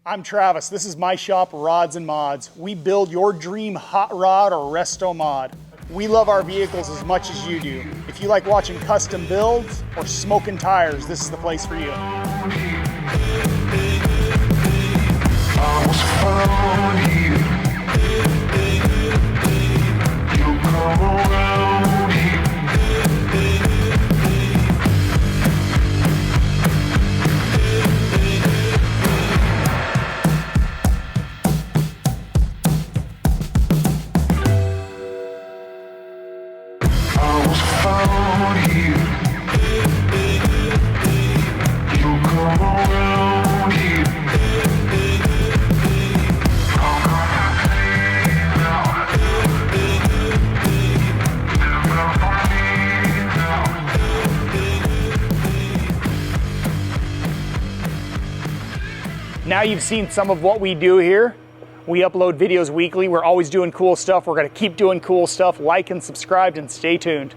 I'm Travis. This is my shop, Rods and Mods. We build your dream hot rod or Restomod. We love our vehicles as much as you do. If you like watching custom builds or smoking tires, this is the place for you. Now you've seen some of what we do here. We upload videos weekly. We're always doing cool stuff. We're gonna keep doing cool stuff. Like and subscribe and stay tuned.